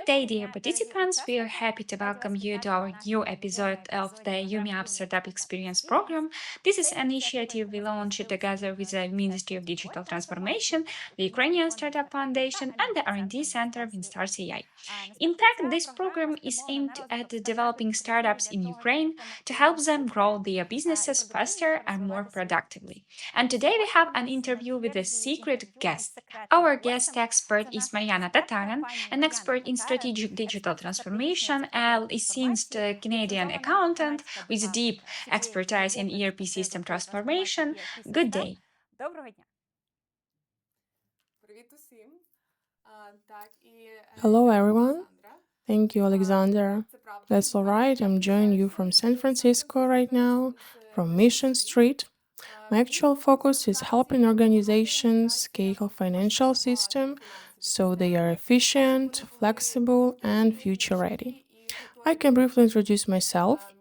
day, dear participants. We are happy to welcome you to our new episode of the UME UP Startup Experience program. This is an initiative we launched together with the Ministry of Digital Transformation, the Ukrainian Startup Foundation, and the R&D Center WINSTARS.AI. In fact, this program is aimed at developing startups in Ukraine to help them grow their businesses faster and more productively. And today we have an interview with a secret guest. Our guest expert is Mariana Tataryn, an expert in strategic digital transformation, and licensed Canadian accountant with deep expertise in ERP system transformation. Good day. Hello, everyone. Thank you, Alexander. That's all right. I'm joining you from San Francisco right now, from Mission Street. My actual focus is helping organizations scale financial system so they are efficient, flexible, and future ready. I can briefly introduce myself.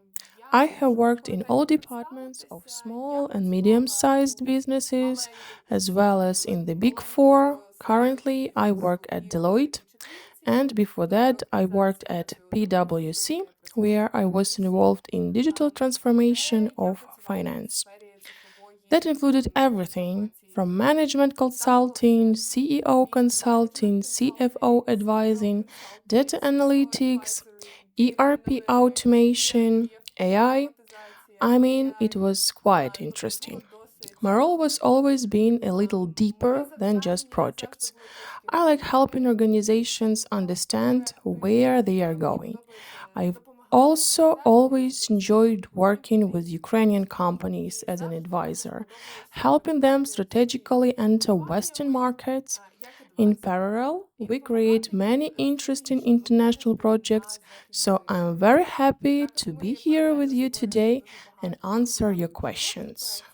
I have worked in all departments of small and medium sized businesses, as well as in the Big Four. Currently, I work at Deloitte, and before that, I worked at PwC, where I was involved in digital transformation of finance. That included everything from management consulting, CEO consulting, CFO advising, data analytics, ERP automation, AI. I mean, it was quite interesting. My role was always being a little deeper than just projects. I like helping organizations understand where they are going. I've also always enjoyed working with Ukrainian companies as an advisor, helping them strategically enter Western markets. In parallel, we create many interesting international projects, so I'm very happy to be here with you today and answer your questions.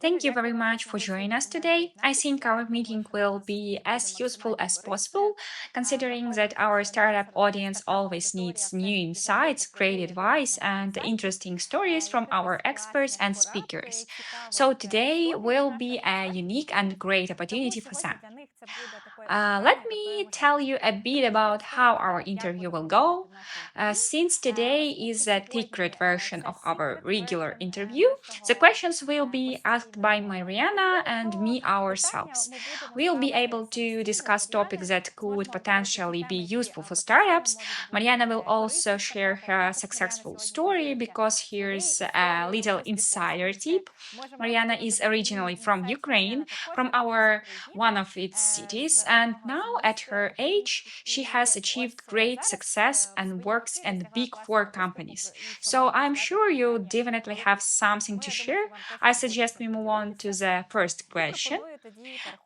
Thank you very much for joining us today. I think our meeting will be as useful as possible, considering that our startup audience always needs new insights, great advice, and interesting stories from our experts and speakers. So today will be a unique and great opportunity for them. Let me tell you a bit about how our interview will go. Since today is a secret version of our regular interview, the questions will be asked by Mariana and me ourselves. We'll be able to discuss topics that could potentially be useful for startups. Mariana will also share her successful story because here's a little insider tip. Mariana is originally from Ukraine, from our one of its cities, and now at her age, she has achieved great success and works in big four companies. So I'm sure you definitely have something to share. I suggest we move on to the first question.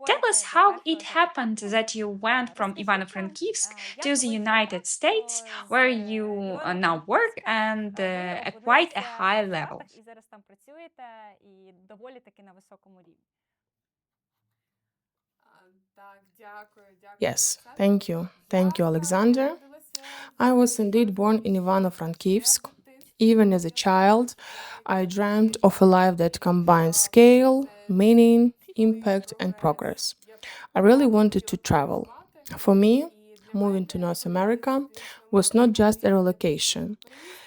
Tell us how it happened that you went from Ivano-Frankivsk to the United States, where you now work and at quite a high level. Yes, thank you. Thank you, Alexander. I was indeed born in Ivano-Frankivsk. Even as a child, I dreamed of a life that combines scale, meaning, impact, and progress. I really wanted to travel. For me, moving to North America was not just a relocation,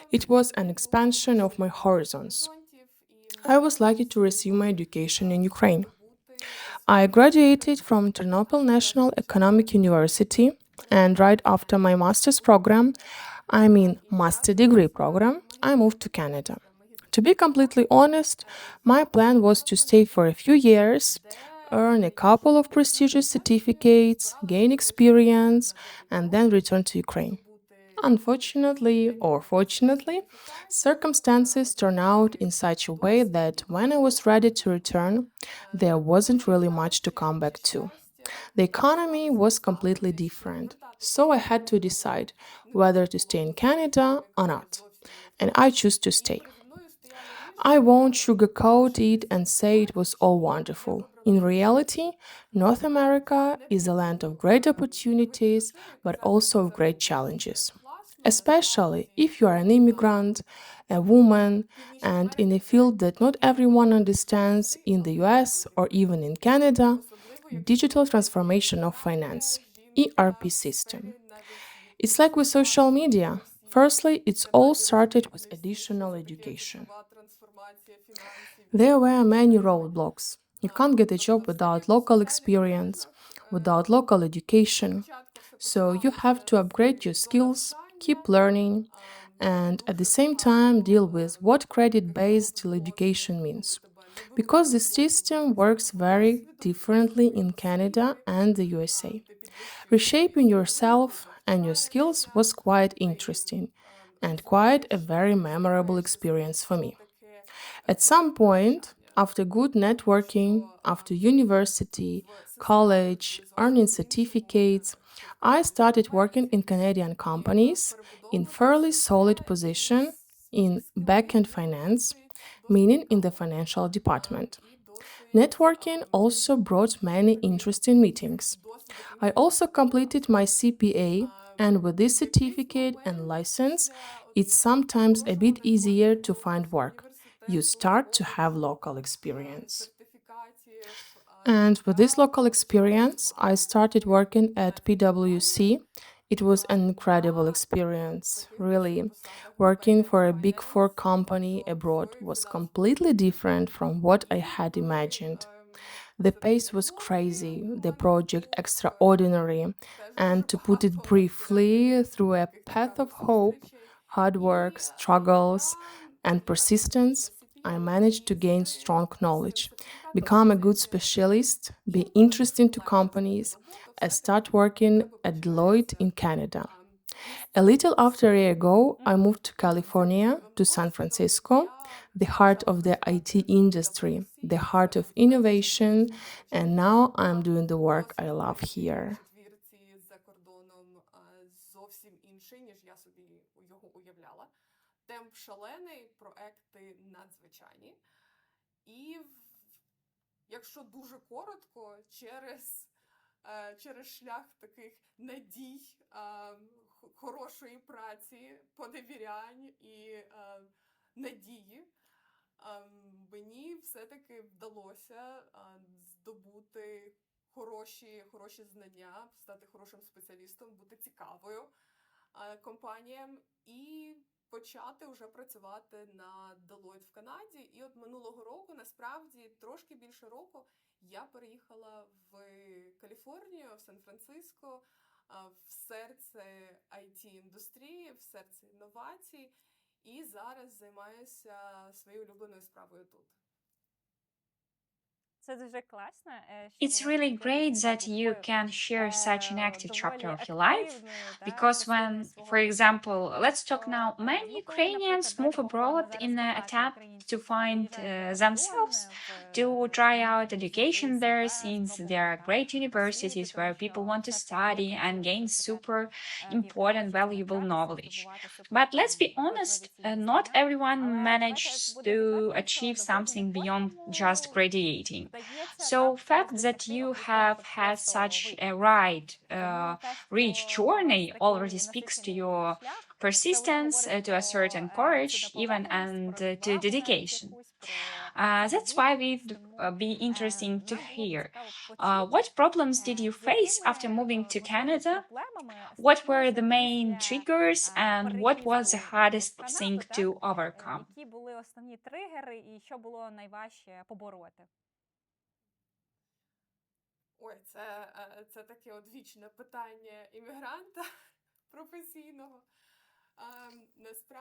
it was an expansion of my horizons. I was lucky to receive my education in Ukraine. I graduated from Ternopil National Economic University, and right after my master's program, I mean master degree program, I moved to Canada. To be completely honest, my plan was to stay for a few years, earn a couple of prestigious certificates, gain experience, and then return to Ukraine. Unfortunately, or fortunately, circumstances turned out in such a way that when I was ready to return, there wasn't really much to come back to. The economy was completely different, so I had to decide whether to stay in Canada or not, and I chose to stay. I won't sugarcoat it and say it was all wonderful. In reality, North America is a land of great opportunities, but also of great challenges. especially if you are an immigrant, a woman, and in a field that not everyone understands in the US or even in Canada, digital transformation of finance, ERP system. It's like with social media. Firstly, it's all started with additional education. There were many roadblocks. You can't get a job without local experience, without local education. So you have to upgrade your skills, keep learning, and at the same time deal with what credit based education means. Because the system works very differently in Canada and the USA. Reshaping yourself and your skills was quite interesting and quite a very memorable experience for me. At some point, after good networking, after university, college, earning certificates, I started working in Canadian companies in fairly solid position in back-end finance, meaning in the financial department. Networking also brought many interesting meetings. I also completed my CPA, and with this certificate and license, it's sometimes a bit easier to find work. You start to have local experience. And with this local experience, I started working at PwC. It was an incredible experience, really. Working for a big four company abroad was completely different from what I had imagined. The pace was crazy, the project extraordinary, and to put it briefly, through a path of hope, hard work, struggles, and persistence, I managed to gain strong knowledge, become a good specialist, be interesting to companies, and start working at Deloitte in Canada. A little after a year ago, I moved to California, to San Francisco, the heart of the IT industry, the heart of innovation, and now I'm doing the work I love here. It's really great that you can share such an active chapter of your life because when, for example, let's talk now, many Ukrainians move abroad in an attempt to find themselves, to try out education there since there are great universities where people want to study and gain super important, valuable knowledge. But let's be honest, not everyone manages to achieve something beyond just graduating. So, fact that you have had such a rich journey already speaks to your persistence, to a certain courage, even and to dedication. That's why we'd be interesting to hear. What problems did you face after moving to Canada? What were the main triggers, and what was the hardest thing to overcome?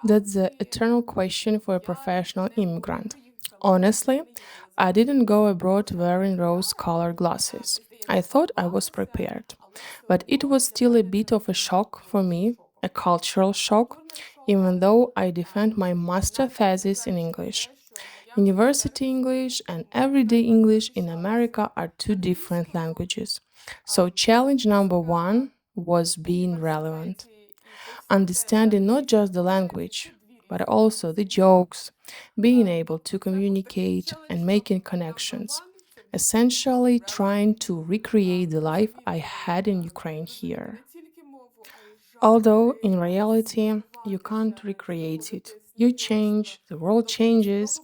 That's the eternal question for a professional immigrant. Honestly, I didn't go abroad wearing rose colored glasses. I thought I was prepared. But it was still a bit of a shock for me, a cultural shock, even though I defend my master thesis in English. University English and everyday English in America are two different languages. So, challenge number one was being relevant, understanding not just the language, but also the jokes, being able to communicate and making connections, essentially trying to recreate the life I had in Ukraine here. Although in reality, you can't recreate it. You change, the world changes,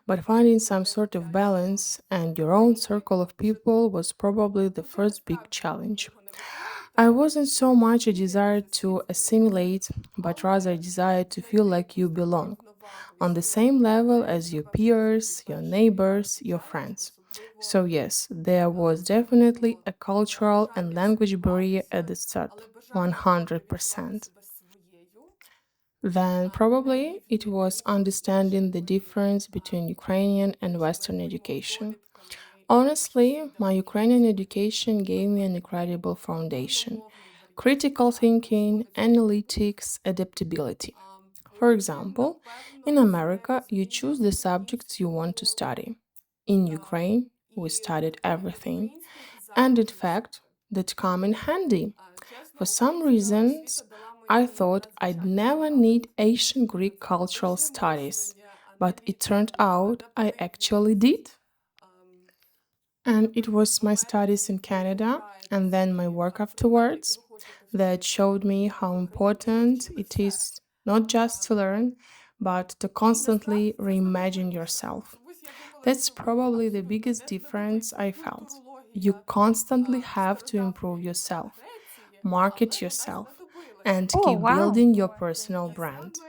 but finding some sort of balance and your own circle of people was probably the first big challenge. I wasn't so much a desire to assimilate, but rather a desire to feel like you belong on the same level as your peers, your neighbors, your friends. So, yes, there was definitely a cultural and language barrier at the start, 100%. Then, probably, it was understanding the difference between Ukrainian and Western education. Honestly, my Ukrainian education gave me an incredible foundation: critical thinking, analytics, adaptability. For example, in America, you choose the subjects you want to study. In Ukraine, we studied everything. And in fact, that come in handy. For some reasons, I thought I'd never need ancient Greek cultural studies, but it turned out I actually did. And it was my studies in Canada and then my work afterwards that showed me how important it is not just to learn, but to constantly reimagine yourself. That's probably the biggest difference I felt. You constantly have to improve yourself, market yourself, and Oh, keep wow. building your personal brand.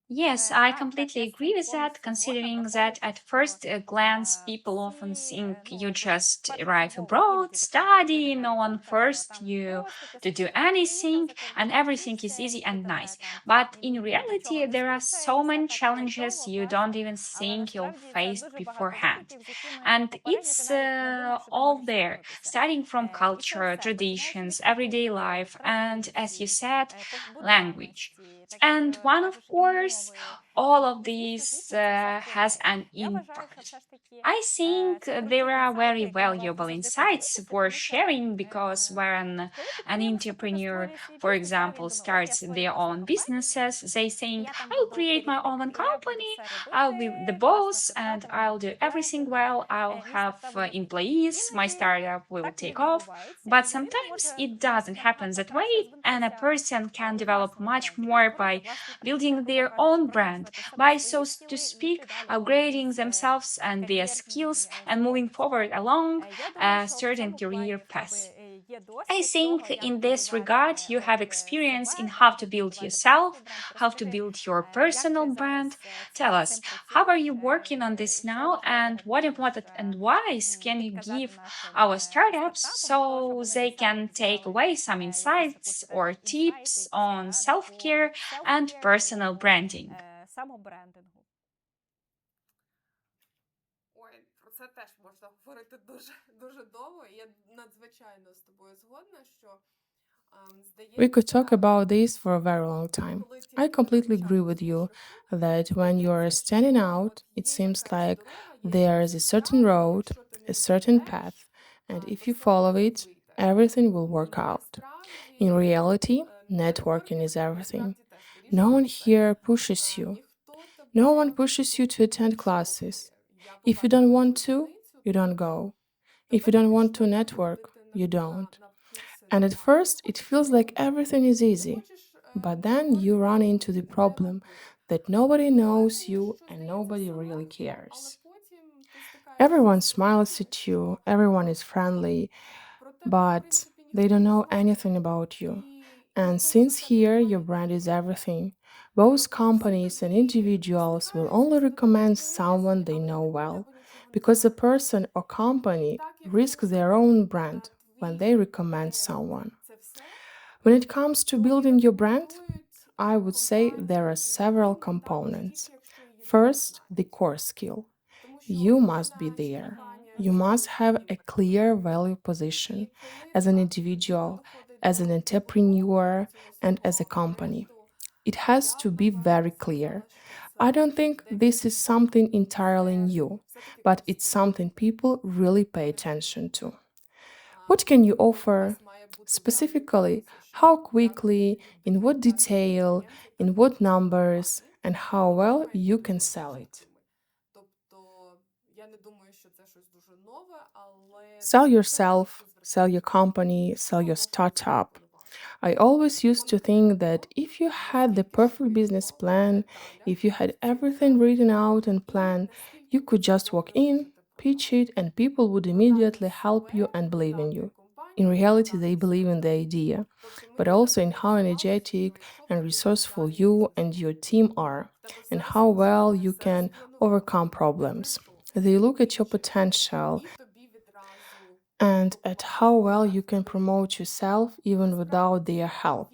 Yes, I completely agree with that, considering that at first glance, people often think you just arrive abroad, study, no one forced you to do anything, and everything is easy and nice. But in reality, there are so many challenges you don't even think you'll face beforehand. And it's all there, starting from culture, traditions, everyday life, and as you said, language. And one, of course, all of these has an impact. I think there are very valuable insights worth sharing because when an entrepreneur, for example, starts their own businesses, they think, I'll create my own company, I'll be the boss, and I'll do everything well. I'll have employees, my startup will take off. But sometimes it doesn't happen that way, and a person can develop much more by building their own brand, by, so to speak, upgrading themselves and their skills and moving forward along a certain career path. I think in this regard, you have experience in how to build yourself, how to build your personal brand. Tell us, how are you working on this now, and what important advice can you give our startups so they can take away some insights or tips on self care and personal branding? We could talk about this for a very long time. I completely agree with you that when you're standing out, it seems like there is a certain road, a certain path, and if you follow it, everything will work out. In reality, networking is everything. No one here pushes you. No one pushes you to attend classes. If you don't want to, you don't go. If you don't want to network, you don't. And at first, it feels like everything is easy. But then you run into the problem that nobody knows you and nobody really cares. Everyone smiles at you, everyone is friendly, but they don't know anything about you. And since here your brand is everything, both companies and individuals will only recommend someone they know well, because a person or company risks their own brand when they recommend someone. When it comes to building your brand, I would say there are several components. First, the core skill. You must be there. You must have a clear value position as an individual, as an entrepreneur, and as a company. It has to be very clear. I don't think this is something entirely new, but it's something people really pay attention to. What can you offer? Specifically, how quickly, in what detail, in what numbers, and how well you can sell it. Sell yourself, sell your company, sell your startup. I always used to think that if you had the perfect business plan, if you had everything written out and planned, you could just walk in, pitch it, and people would immediately help you and believe in you. In reality, they believe in the idea, but also in how energetic and resourceful you and your team are, and how well you can overcome problems. They look at your potential and at how well you can promote yourself even without their help.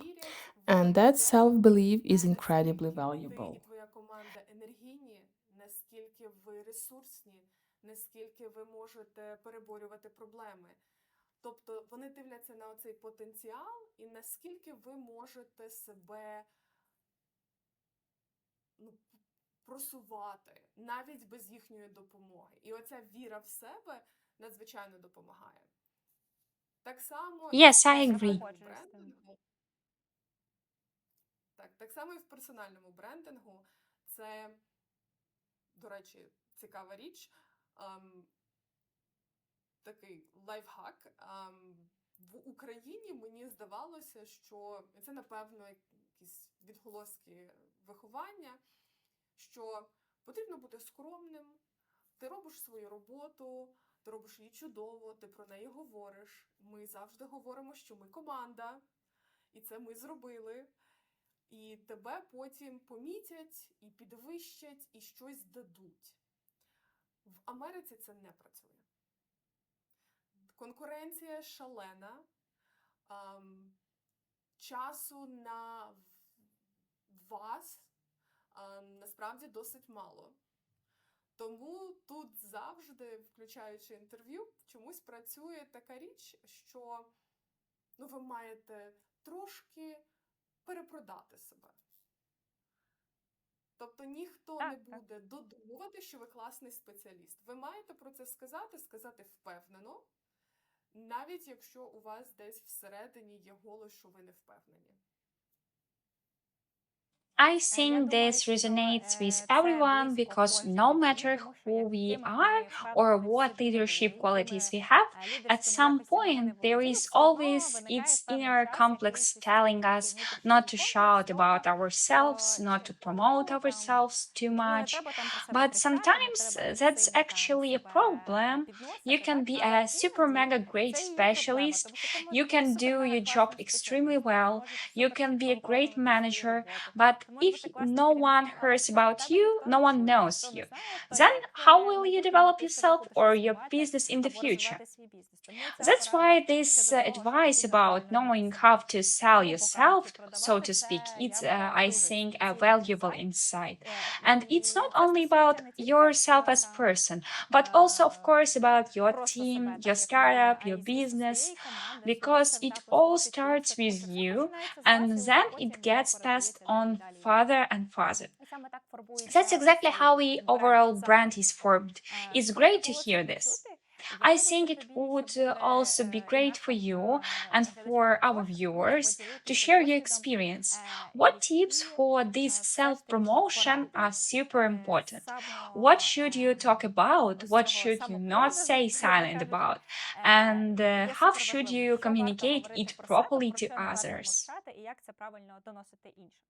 And that self belief is incredibly valuable. Yes, I agree. Так, так. I Я think думаю, this що resonates with це everyone близько because no кожній людині, matter тому що who як we ким are ми or впевненими в what собі не leadership були, qualities якими we have, at лідерськими some якостями ми не point there володіли, is все одно always виникає its певний inner час, як complex більшість telling us not внутрішній to комплекс shout того, about ourselves, not чи to promote то ourselves too тобі не much. треба там про себе But кричати, не sometimes треба that's сильно там actually a себе problem. You підносити, can так? be Але a super іноді mega great це і є проблема, specialist. тому що ти можеш You бути can do супер-мега your job класним extremely спеціалістом, ти well. можеш You супер can be a чітко great виконувати свою manager. роботу. But Ти можеш if бути класним no one керівником, але hears якщо про about тебе you, ніхто no не one чує, knows ніхто не you. знає, то Then як how will you майбутньому develop ти себе yourself будеш or your розвивати business in the або future? розвивати свій бізнес. Тому ця That's порада why this щодо того, що advice потрібно about правильно вміти knowing how себе, to sell грубо кажучи, yourself, so продавати, to speak, це it's, я вважаю I дуже think, a цінний valuable інсайт. insight. And it's І not це only стосується about не тільки yourself as там person, but also, of course, about your просто себе, team, your так як людини, startup, а your й звісно business, своєї команди, свого because it стартапу, свого all підприємства, starts тому with що все you починається з вас, and і then вже it потім воно gets passed передається далі, on далі, далі. further and further. І саме так That's формується exactly how оцей we бренд overall brand is самоочевидця. formed. It's Круто great to було це hear this. почути. I Я думаю, think що it тобі ще would буде also be і great for нашим you and глядачам for our також буде viewers to поділитися share your досвідом, experience. What tips які for this все self ж таки promotion поради are super important? What само should you talk about? ось What цього should you not самопродажу, say грубо silent кажучи, about? And є how should суперважливим, you що варто communicate говорити it про себе, properly про to що не варто others? мовчати і як це правильно доносити іншим.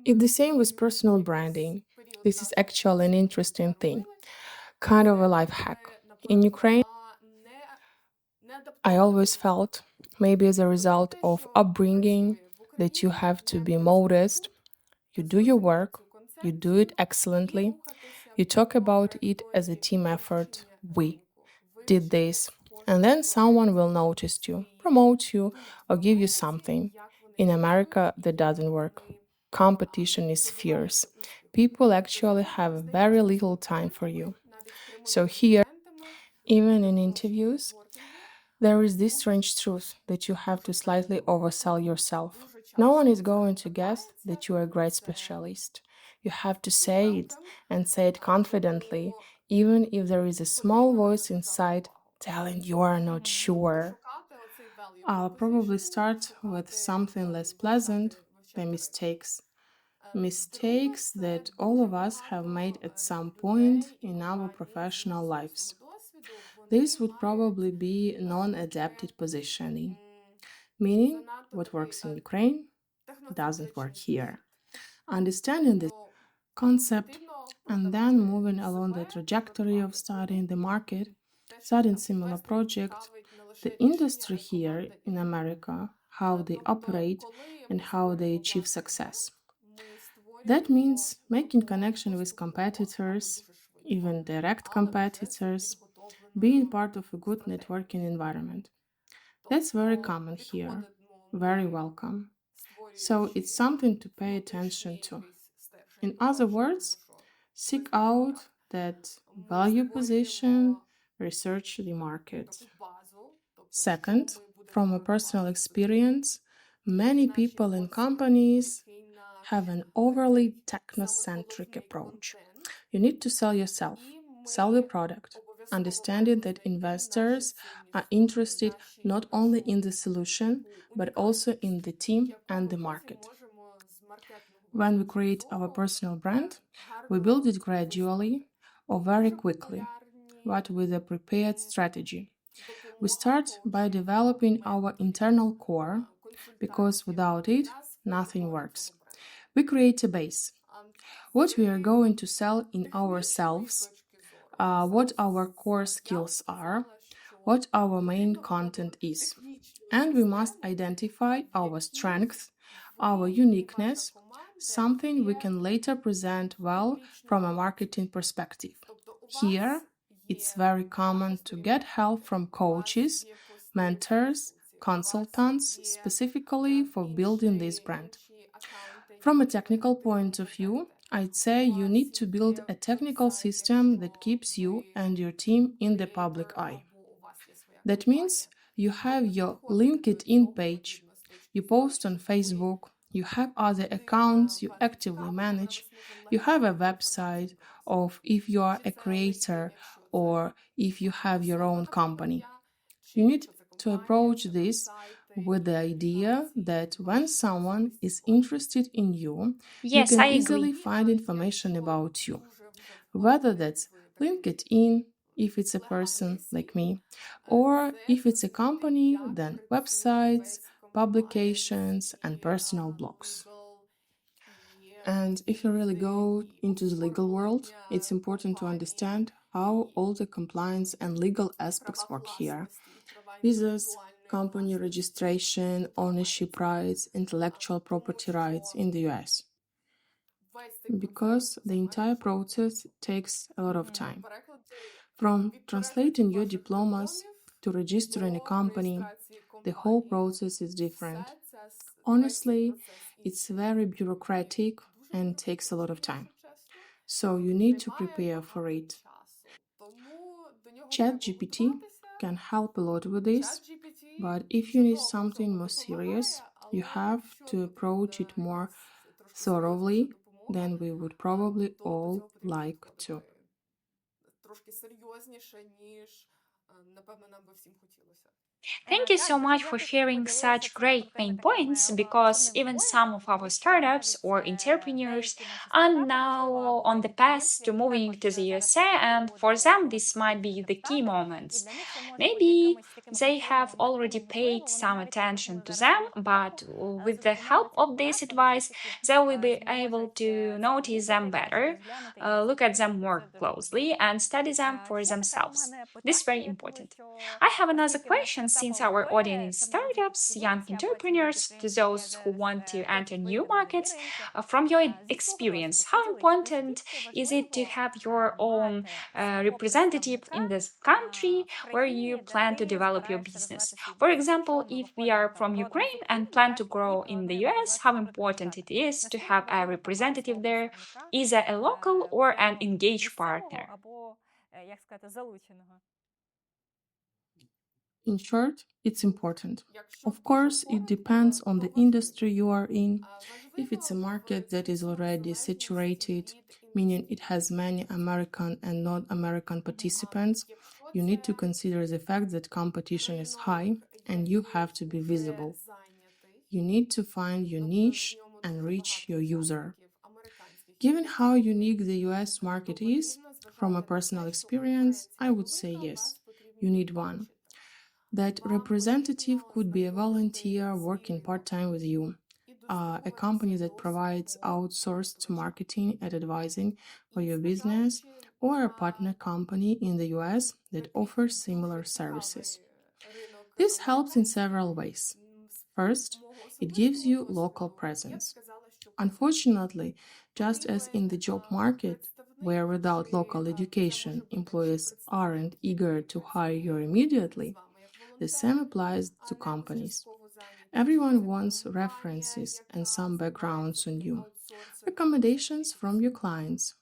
It's the same with personal branding. This is actually an interesting thing, kind of a life hack. In Ukraine, I always felt, maybe as a result of upbringing, that you have to be modest. You do your work, you do it excellently, you talk about it as a team effort. We did this. And then someone will notice you, promote you, or give you something. In America, that doesn't work. competition is fierce. People actually have very little time for you. So, here, even in interviews, there is this strange truth that you have to slightly oversell yourself. No one is going to guess that you are a great specialist. You have to say it and say it confidently, even if there is a small voice inside telling you are not sure. I'll probably start with something less pleasant, the mistakes. Mistakes that all of us have made at some point in our professional lives. This would probably be non adapted positioning, meaning what works in Ukraine doesn't work here. Understanding this concept and then moving along the trajectory of studying the market, studying similar projects, the industry here in America, how they operate and how they achieve success. That means making connection with competitors, even direct competitors, being part of a good networking environment. That's very common here, very welcome. So it's something to pay attention to. In other words, seek out that value position, research the market. Second, from a personal experience, many people in companies have an overly technocentric approach. You need to sell yourself, sell the product, understanding that investors are interested not only in the solution, but also in the team and the market. When we create our personal brand, we build it gradually or very quickly, but with a prepared strategy. We start by developing our internal core because without it, nothing works. We create a base. What we are going to sell in ourselves, what our core skills are, what our main content is. And we must identify our strengths, our uniqueness, something we can later present well from a marketing perspective. Here, it's very common to get help from coaches, mentors, consultants, specifically for building this brand. From a technical point of view, I'd say you need to build a technical system that keeps you and your team in the public eye. That means you have your LinkedIn page, you post on Facebook, you have other accounts you actively manage, you have a website of if you are a creator or if you have your own company. You need to approach this with the idea that when someone is interested in you, you Yes, I can agree. easily find information about you, whether that's LinkedIn, if it's a person like me, or if it's a company, then websites, publications, and personal blogs. And if you really go into the legal world, it's important to understand how all the compliance and legal aspects work here. Visas, company registration, ownership rights, intellectual property rights in the US. Because the entire process takes a lot of time. From translating your diplomas to registering a company, the whole process is different. Honestly, it's very bureaucratic and takes a lot of time. So you need to prepare for it. ChatGPT can help a lot with this, but if you need something more serious, you have to approach it more thoroughly than we would probably all like to. Thank you so much for sharing such great main points because even some of our startups or entrepreneurs are now on the path to moving to the USA, and for them, this might be the key moments. Maybe they have already paid some attention to them, but with the help of this advice, they will be able to notice them better, look at them more closely, and study them for themselves. This is very important. I have another question since our audience is startups, young entrepreneurs, to those who want to enter new markets. From your experience, how important is it to have your own representative in this country where you plan to develop your business? For example, if we are from Ukraine and plan to grow in the US, how important it is to have a representative there, either a local or an engaged partner? In short, it's important. Of course, it depends on the industry you are in. If it's a market that is already saturated, meaning it has many American and non American participants, you need to consider the fact that competition is high and you have to be visible. You need to find your niche and reach your user. Given how unique the US market is, from a personal experience, I would say yes, you need one. That representative could be a volunteer working part time with you, a company that provides outsourced marketing and advising for your business, or a partner company in the US that offers similar services. This helps in several ways. First, it gives you local presence. Unfortunately, just as in the job market, where without local education employers aren't eager to hire you immediately, the same applies to companies. Everyone wants references and some backgrounds on you, recommendations from your clients.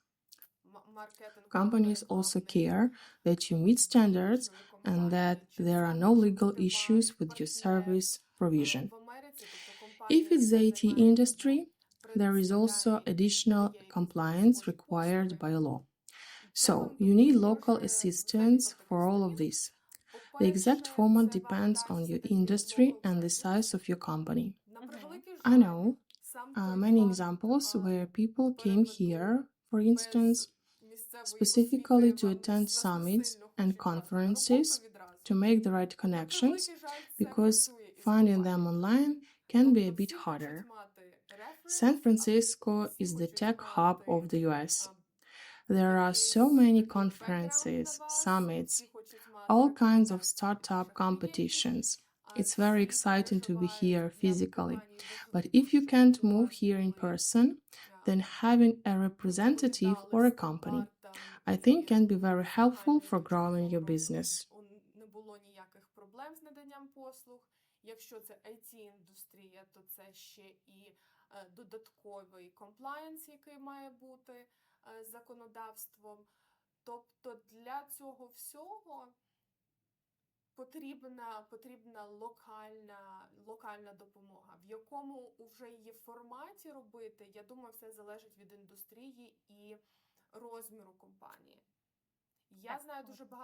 Companies also care that you meet standards and that there are no legal issues with your service provision. If it's the IT industry, there is also additional compliance required by law. So, you need local assistance for all of this. The exact format depends on your industry and the size of your company. Мгм. I know many examples where people came here, for instance, specifically to attend summits and conferences to make the right connections, because finding them online can be a bit harder. San Francisco is the tech hub of the US. There are so many conferences, summits, all kinds of startup competitions. It's very exciting to be here physically. But if you can't move here in person, then having a representative or a company, I think, can be very helpful for growing your business. Так, згодна.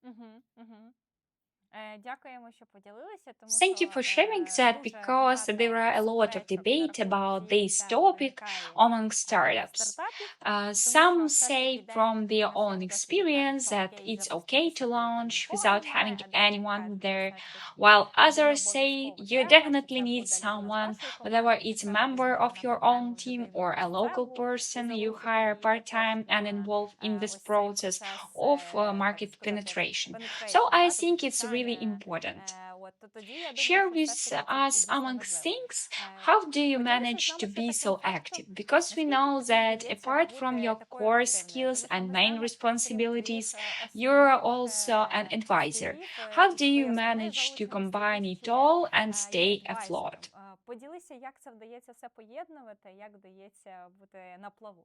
Мгм, мгм. Дякуємо, що поділилися, тому Thank you що for sharing that дуже because there багато are a lot of суперечок на debate рахунок about цієї this теми topic виникає among в startups. стартапів, тому Some що все ж say таки from деякі their на own своєму досвіді кажуть, experience що that окей, it's okay to запуститися то це launch ніколи without немає, having а деякі anyone кажуть, що there, все ж таки while він others say обов'язково you треба, чи definitely це need буде людина з someone, вашої whether команди, чи it's a це буде member of людина, your яка own може team or a виявити local потребу і person you залучити hire її part також time and в involve in this ось цей process процес, of так market сказати, penetration. So penetration, I да, тобто think it's really поширення. important. То тоді я думаю, Share що все with ж таки це і us дійсно amongst важливо. things how do you Поділися з manage to нами ще be таким so фактом, active? Because we наскільки know тобі that вдається apart from бути your такою core активною, skills тому що and ми main знаємо, крім responsibilities, твоїх you're основних also an advisor. скілів, How do you твоє основне manage to залученість combine яких it є all and stay адвайзером, afloat? Поділися, як це вдається все поєднувати, як вдається бути на плаву.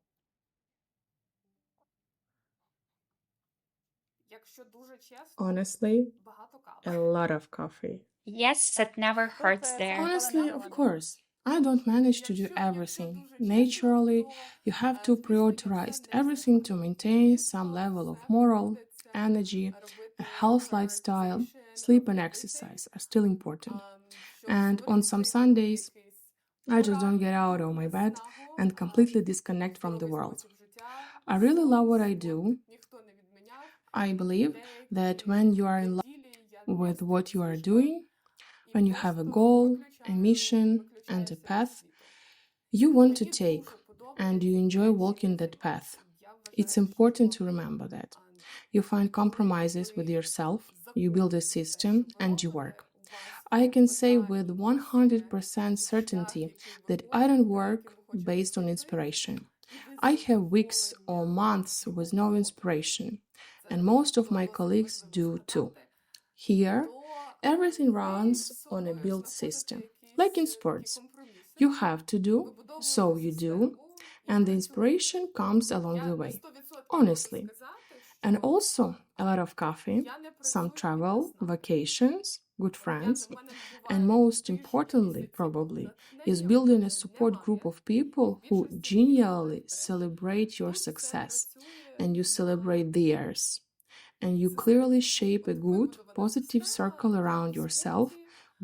Honestly, a lot of coffee. Yes, that never Тут hurts це there. ніколи Honestly, не of голодно. course. I don't manage to do everything. Naturally, you have to prioritize everything to maintain some level of moral, energy, a health lifestyle. Sleep and exercise are still important. And on some Sundays, I just don't get out of my bed and completely disconnect from the world. I really love what I do. I believe that when you are in love with what you are doing, when you have a goal, a mission, and a path you want to take, and you enjoy walking that path, it's important to remember that. You find compromises with yourself, you build a system, and you work. I can say with 100% certainty that I don't work based on inspiration. I have weeks or months with no inspiration, and most of my colleagues do too. Here, everything runs on a built system, like in sports. You have to do, so you do, and the inspiration comes along the way. Honestly. And also a lot of coffee, some travel, vacations, good friends, and most importantly, probably, is building a support group of people who genuinely celebrate your success and you celebrate theirs. And you clearly shape a good, positive circle around yourself,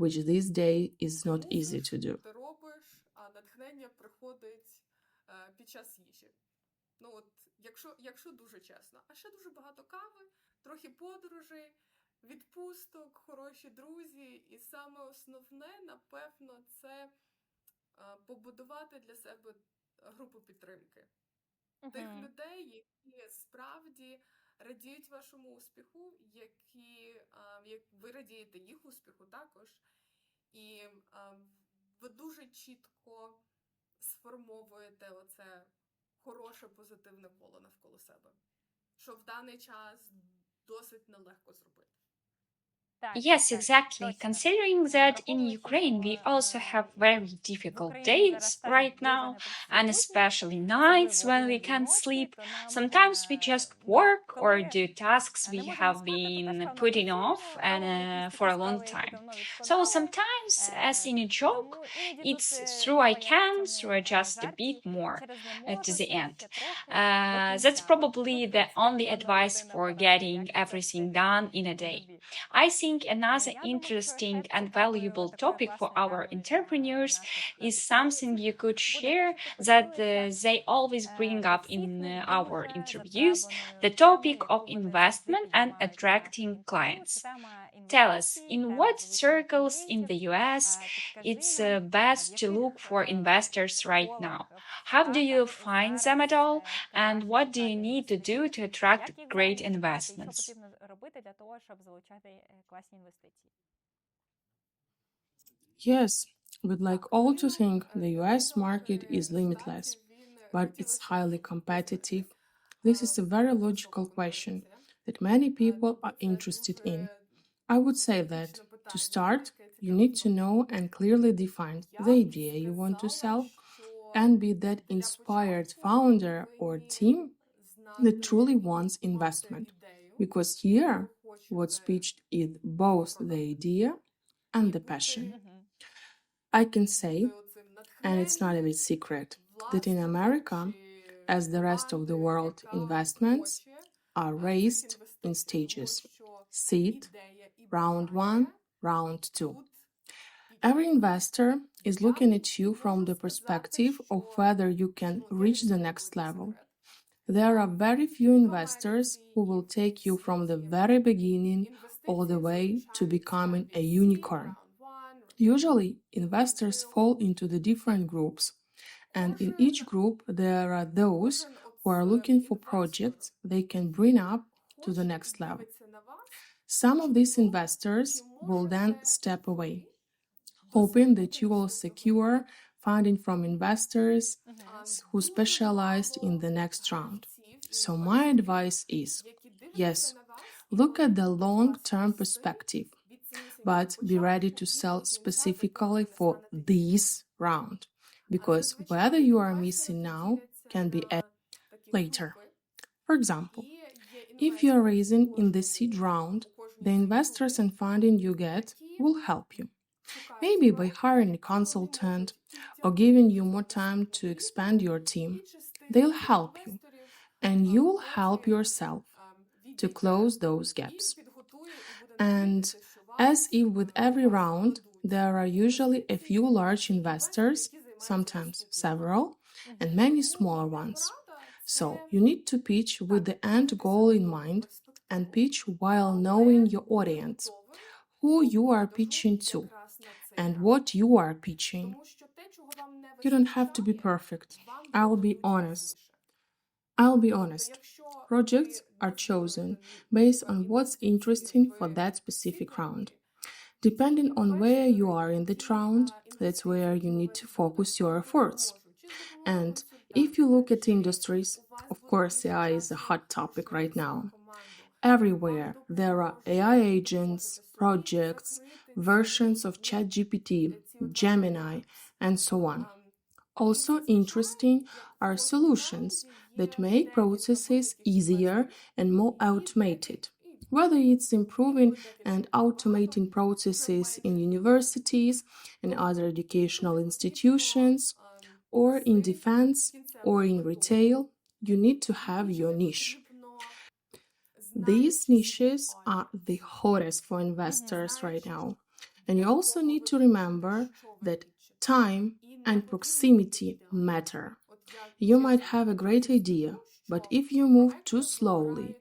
which this day is not easy to do. Мгм. Так, так, Yes, так, exactly. точно. Considering that in Враховуючи, Ukraine що we also have very в difficult Україні зараз days теж right дуже now, непрості and будні, especially nights особливо when we іноді can't ночі, sleep, то нам, sometimes we just ну, work or коли do tasks не we можемо have спати, то теж been певно putting off працюємо, and але якісь for такі a long справи, які time. давно So відкладали. sometimes, as in a joke, Тому іноді тут it's through I як в can, цьому through just a bit жарті, more через не to можу the ще, end. ще трохи до That's кінця. probably the Тут only кожна advice людина for по-разному, getting як відвести everything done in a day. собі. I think another Я думаю, що ще interesting and цікавою valuable такою topic for класною our темою для entrepreneurs наших is something підприємців you could буде те, share що ти that поділися they always bring для up всіх in них our дуже interviews the затребаною topic темою, of яку вони завжди investment and піднімають на наших attracting інтерв'ю. Це clients. тема Tell us, інвестицій, in тема what залучення circles in клієнтів. the US Підскажи it's нам, в best to look яких for investors right now? колах в How do you Штатах find them at зараз all? And краще what do you шукати need to do інвесторів, to attract як їх great взагалі шукати і що investments? потрібно робити для того, щоб залучати класні інвестиції? Yes, we'd like all to think the US market is limitless, but it's highly competitive. This is a very logical question that many people are interested in. I would say that to start, you need to know and clearly define the idea you want to sell and be that inspired founder or team that truly wants investment. Because here, what's pitched is both the idea and the passion. I can say, and it's not a big secret, that in America, as the rest of the world, investments are raised in stages: seed, round one, round two. Every investor is looking at you from the perspective of whether you can reach the next level. There are very few investors who will take you from the very beginning all the way to becoming a unicorn. Usually, investors fall into the different groups, and in each group, there are those who are looking for projects they can bring up to the next level. Some of these investors will then step away, hoping that you will secure funding from investors who specialized in the next round. So my advice is, yes, look at the long-term perspective. but be ready to sell specifically for this round. Because whether you are missing now can be added later. For example, if you are raising in the seed round, the investors and funding you get will help you. Maybe by hiring a consultant or giving you more time to expand your team. They'll help you, and you'll help yourself to close those gaps. And as if with every round, there are usually a few large investors, sometimes several, and many smaller ones. So you need to pitch with the end goal in mind and pitch while knowing your audience, who you are pitching to, and what you are pitching. You don't have to be perfect. I'll be honest. I'll be honest. Projects are chosen based on what's interesting for that specific round. Depending on where you are in the round, that's where you need to focus your efforts. And if you look at industries, of course, AI is a hot topic right now. Everywhere there are AI agents, projects, versions of ChatGPT, Gemini, and so on. Also interesting are solutions that make processes easier and more automated. Whether it's improving and automating processes in universities and other educational institutions, or in defense, or in retail, you need to have your niche. These niches are the hottest for investors right now. And you also need to remember that time and proximity matter. You might have a great idea, but if you move too slowly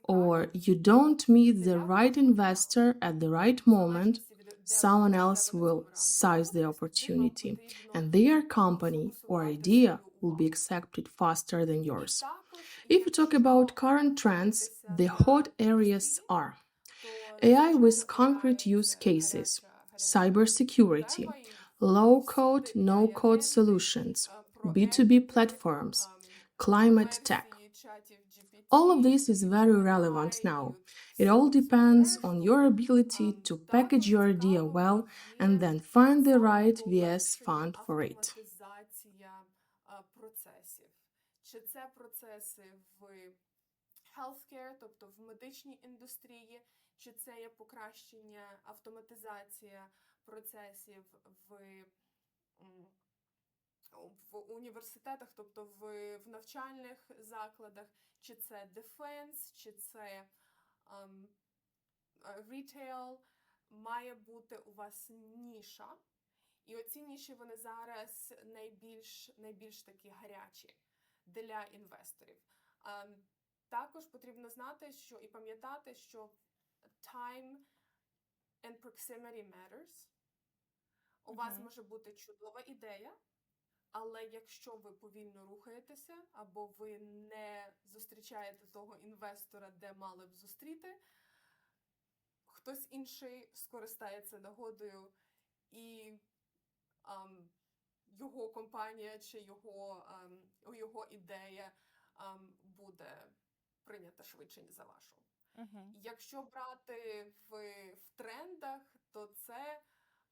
or you don't meet the right investor at the right moment, someone else will seize the opportunity and their company or idea will be accepted faster than yours. If you talk about current trends, the hot areas are AI with concrete use cases, cybersecurity, low code, no code solutions, B2B platforms, climate tech. All of this is very relevant now. It all depends on your ability to package your idea well and then find the right VS fund for it. Healthcare, тобто в медичній індустрії, чи це є покращення, автоматизація процесів в університетах, тобто в навчальних закладах, чи це defense, чи це retail, має бути у вас ніша. І оці ніші, вони зараз найбільш такі гарячі для інвесторів. Також потрібно знати, що і пам'ятати, що time and proximity matters. У вас може бути чудова ідея, але якщо ви повільно рухаєтеся, або ви не зустрічаєте того інвестора, де мали б зустріти, хтось інший скористається нагодою і його компанія чи його ідея буде прийнята швидше, ніж за вашу. Якщо брати в трендах, то це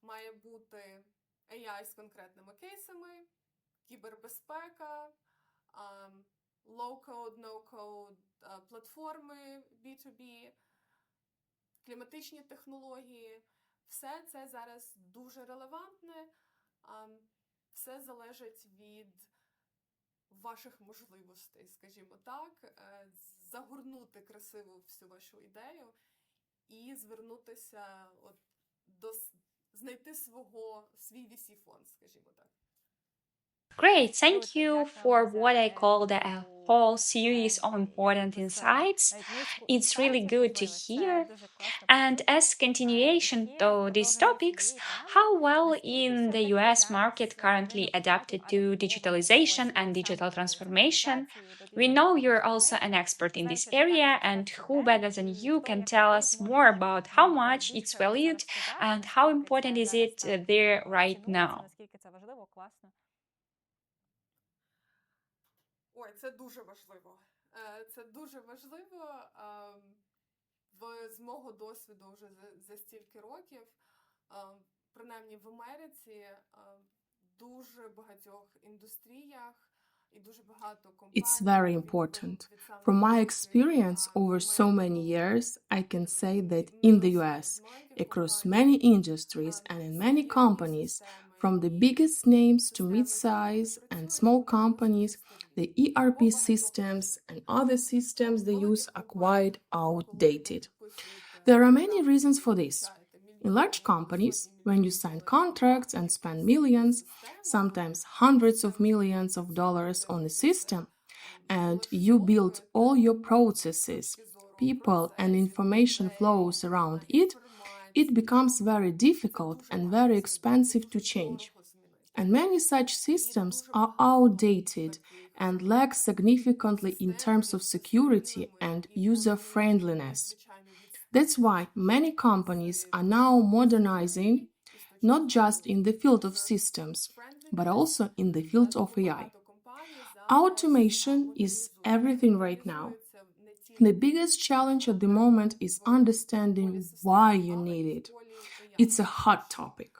має бути AI з конкретними кейсами, кібербезпека, low-code, no-code платформи B2B, кліматичні технології. Все це зараз дуже релевантне. Все залежить від ваших можливостей, скажімо так, загорнути красиво всю вашу ідею і звернутися знайти свій VC-фонд, скажімо так. Great, thank you for what I call a whole series of important insights. It's really good to hear. And as continuation to these topics, how well in the US market currently adapted to digitalization and digital transformation? We know you're also an expert in this area, and who better than you can tell us more about how much it's valued and how important is it there right now? Ой, це дуже важливо. Це дуже важливо. з мого досвіду вже за стільки років, принаймні в Америці, дуже багатьох індустріях і дуже багато компаній. It's very important. From my experience over so many years, I can say that in the US, across many industries and in many companies, from the biggest names to mid-size and small companies, the ERP systems and other systems they use are quite outdated. There are many reasons for this. In large companies, when you sign contracts and spend millions, sometimes hundreds of millions of dollars on a system, and you build all your processes, people, and information flows around it, it becomes very difficult and very expensive to change. And many such systems are outdated and lack significantly in terms of security and user-friendliness. That's why many companies are now modernizing, not just in the field of systems, but also in the field of AI. Automation is everything right now. The biggest challenge at the moment is understanding why you need it. It's a hot topic.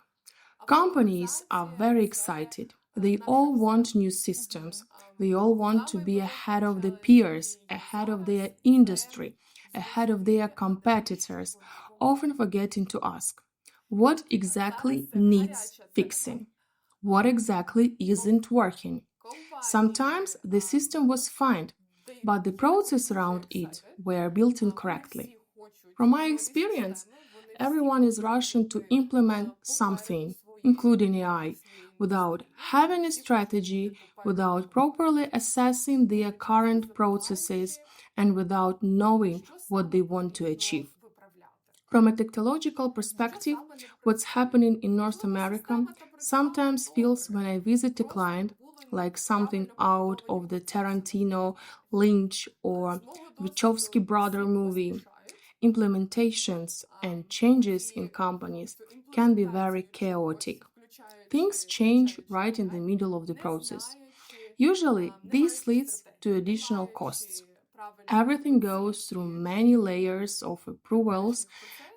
Companies are very excited. They all want new systems. They all want to be ahead of the peers, ahead of their industry, ahead of their competitors, often forgetting to ask, what exactly needs fixing? What exactly isn't working? Sometimes the system was fine, but the process around it were built incorrectly. From my experience, everyone is rushing to implement something, including AI, without having a strategy, without properly assessing their current processes, and without knowing what they want to achieve. From a technological perspective, what's happening in North America sometimes feels when I visit a client like something out of the Tarantino, Lynch, or Wachowski brother movie. Implementations and changes in companies can be very chaotic. Things change right in the middle of the process. Usually, this leads to additional costs. Everything goes through many layers of approvals,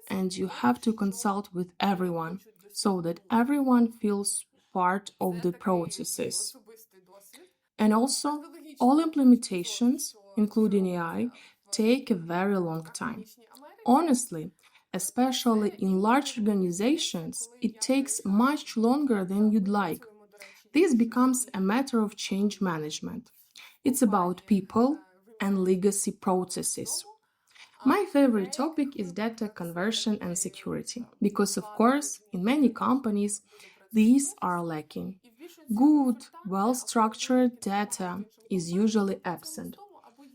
and you have to consult with everyone so that everyone feels part of the processes. And also, all implementations, including AI, take a very long time. Honestly, especially in large organizations, it takes much longer than you'd like. This becomes a matter of change management. It's about people and legacy processes. My favorite topic is data conversion and security, because, of course, in many companies, these are lacking. Good, well structured data is usually absent.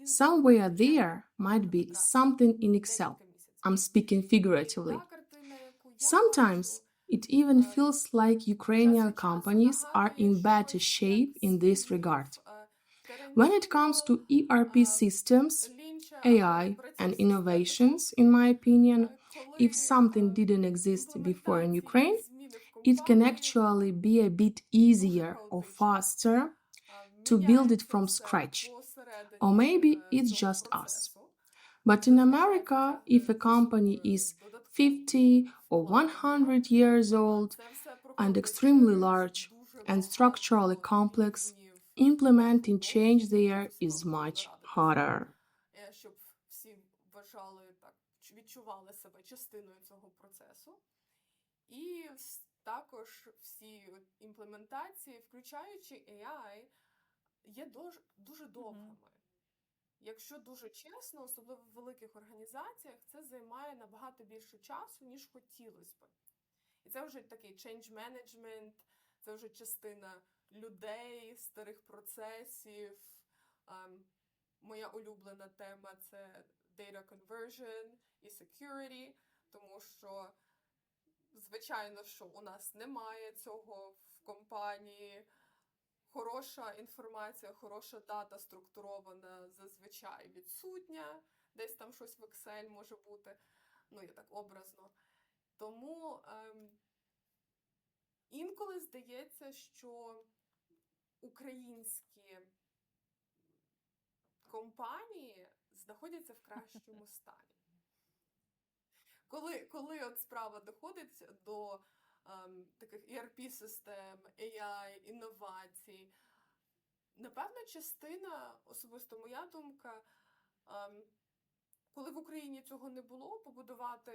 Somewhere there might be something in Excel. I'm speaking figuratively. Sometimes it even feels like Ukrainian companies are in better shape in this regard. When it comes to ERP systems, AI, and innovations, in my opinion, if something didn't exist before in Ukraine, it can actually be a bit easier or faster to build it from scratch. Or maybe it's just us. But in America, if a company is 50 or 100 years old and extremely large and structurally complex, implementing change there is much harder. Щоб всі вважали так, відчували себе частиною цього процесу. І також всі імплементації, включаючи AI, є дуже довгими. Якщо дуже чесно, особливо в великих організаціях, це займає набагато більше часу, ніж хотілося б. І це вже такий change management, це вже частина людей, старих процесів. Моя улюблена тема – це data conversion і security, тому що, звичайно, що у нас немає цього в компанії. Хороша інформація, хороша дата структурована зазвичай відсутня. Десь там щось в Excel може бути. Ну, я так образно. Тому інколи здається, що українські компанії знаходяться в кращому стані. коли от справа доходить до таких ERP-систем, AI, інновацій, напевно, частина, особисто моя думка, коли в Україні цього не було, побудувати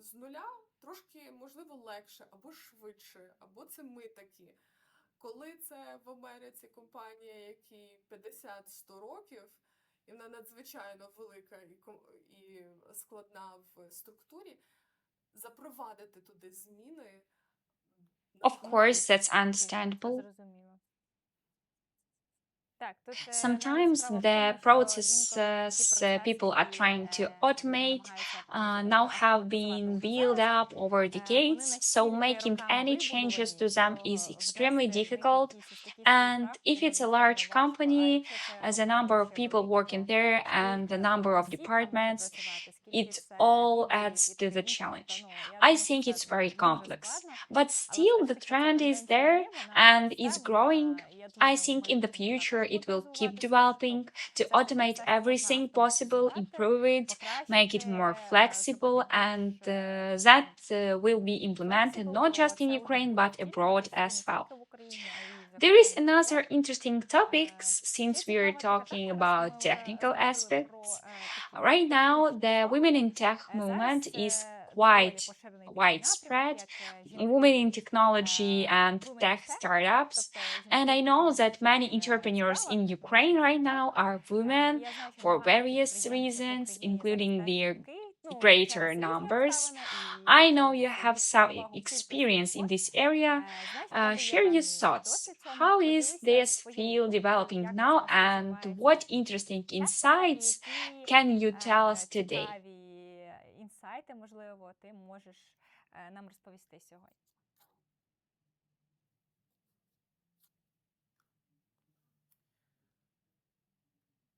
з нуля трошки, можливо, легше, або швидше, або це ми такі. Коли це в Америці компанія, якій 50-100 років, і вона надзвичайно велика і складна в структурі, запровадити туди зміни Of course, that's Це understandable. зрозуміло. Так, тут навіть Sometimes справа в the тому, що інколи processes ті процеси, people are які trying to люди automate намагаються now можливо have been автоматизувати вже built зараз, up over вони decades, so настільки making роками any changes вибудовані, to them що is extremely внести в них difficult. якісь ось такі свої And правки if it's a надзвичайно large важко. А company, якщо це the number компанія of ще people велика, working то there and the скільки number of осіб там може departments, працювати, скільки it це all людей, adds які to туди the вмістити, то challenge. я I думаю, що think це it's very дуже complex, складно. but Але все still ж the таки ця trend is тенденція there є, вона and росте, is growing. вона, я I думаю, в think in the майбутньому future також it буде will keep розвиватися, developing to все ж таки automate все, що можна everything possible, автоматизувати, improve it, make it покращити, more flexible, зробити and більш that will be implemented flexible, not то just in це вже Ukraine буде but доцільно, abroad і це as не well. тільки в Україні, а й за There is кордоном another також. interesting topics since Ще we're цікава така talking тема, раз about ми вже technical заговорили aspects. про такі Right now, технічні the women сторони. in tech movement Зараз is доволі quite поширений такий напрямок, widespread. як Women in жінки technology and women in tech tech, startups. тобто And жінки I в know that many технологічних entrepreneurs in справах, Ukraine технологічних right now стартапах. are І women я знаю, що for на багато various підприємств в reasons, Україні зараз including теж their жінки, ну, greater через різні numbers. обставини I і know через you have більшу some перевагу кількості experience in робот. this area. Знаєш, в тебе є Share your певний thoughts. досвід в цьому. How is Поділися this своєю field думкою, developing як now, зараз and розвивається what interesting техніка і insights які can you tell us today? цікаві інсайти, можливо, ти можеш нам розповісти сьогодні.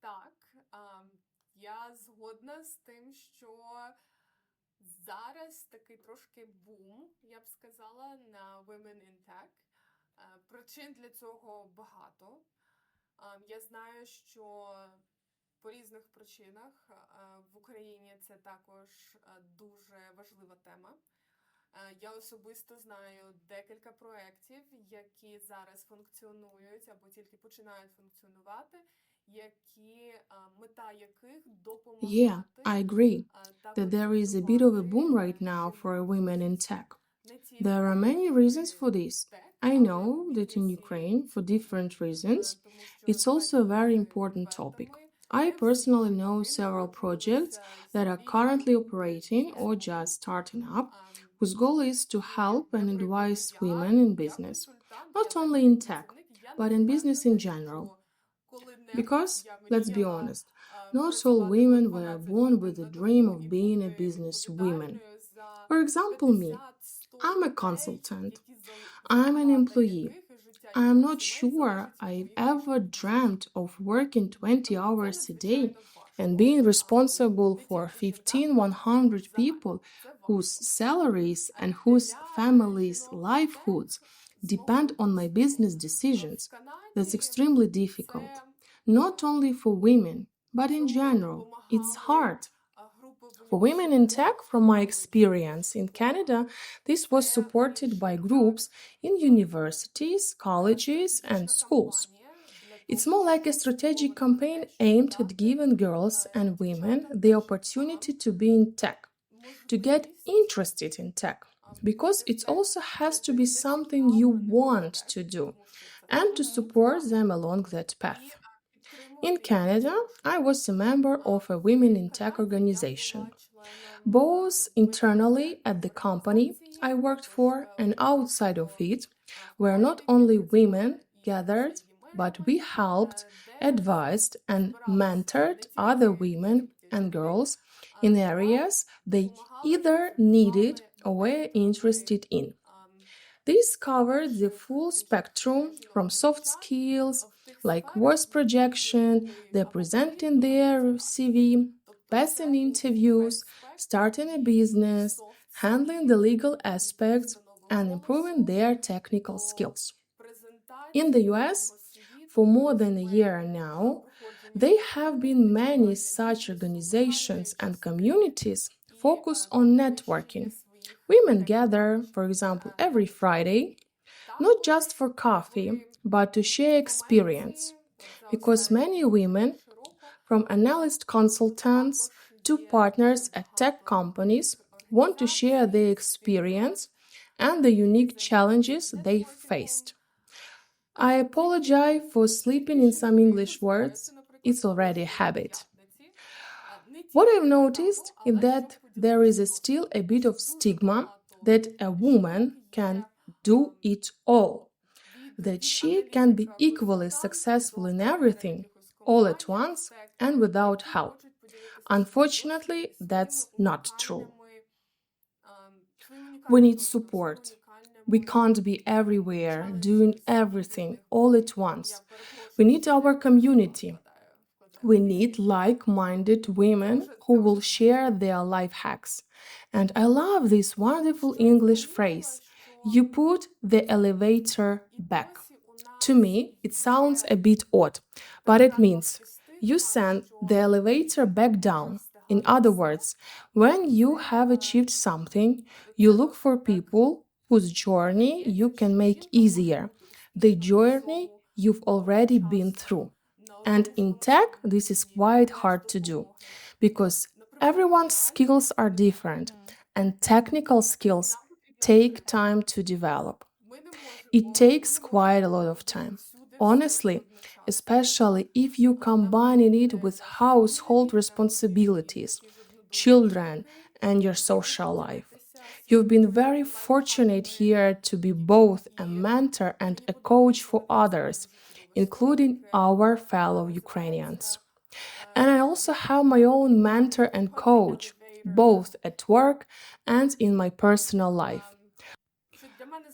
Так, я згодна з тим, що зараз такий трошки бум, я б сказала, на Women in Tech. Причин для цього багато. Я знаю, що по різних причинах в Україні це також дуже важлива тема. Я особисто знаю декілька проєктів, які зараз функціонують або тільки починають функціонувати, які мета яких допомагати. Yeah, I agree that there is a bit of a boom right now for women in tech. There are many reasons for this. I know that in Ukraine, for different reasons, it's also a very important topic. I personally know several projects that are currently operating or just starting up, whose goal is to help and advise women in business, not only in tech, but in business in general. Because, let's be honest, not all women were born with the dream of being a business woman. For example, me. I'm a consultant. I'm an employee. I'm not sure I've ever dreamt of working 20 hours a day and being responsible for 1,100 people whose salaries and whose families' livelihoods depend on my business decisions. That's extremely difficult. Not only for women, but in general. It's hard. For women in tech, from my experience in Canada, this was supported by groups in universities, colleges, and schools. It's more like a strategic campaign aimed at giving girls and women the opportunity to be in tech, to get interested in tech, because it also has to be something you want to do, and to support them along that path. In Canada, I was a member of a Women in Tech organization. Both internally at the company I worked for and outside of it, where not only women gathered, but we helped, advised, and mentored other women and girls in areas they either needed or were interested in. This covered the full spectrum from soft skills like voice projection, their presenting their CV, passing interviews, starting a business, handling the legal aspects, and improving their technical skills. In the US, for more than a year now, there have been many such organizations and communities focus on networking. Women gather, for example, every Friday, not just for coffee, but to share experience. Because many women, from analyst consultants to partners at tech companies, want to share their experience and the unique challenges they faced. I apologize for slipping in some English words, it's already a habit. What I've noticed is that there is still a bit of stigma that a woman can do it all, that she can be equally successful in everything, all at once, and without help. Unfortunately, that's not true. We need support. We can't be everywhere, doing everything all at once. We need our community. We need like minded women who will share their life hacks. And I love this wonderful English phrase you put the elevator back. To me, it sounds a bit odd, but it means you send the elevator back down. In other words, when you have achieved something, you look for people whose journey you can make easier, the journey you've already been through. And in tech, this is quite hard to do because everyone's skills are different and technical skills take time to develop. It takes quite a lot of time. Honestly, especially if you combine it with household responsibilities, children, and your social life. You've been very fortunate here to be both a mentor and a coach for others, including our fellow Ukrainians. And I also have my own mentor and coach, both at work and in my personal life,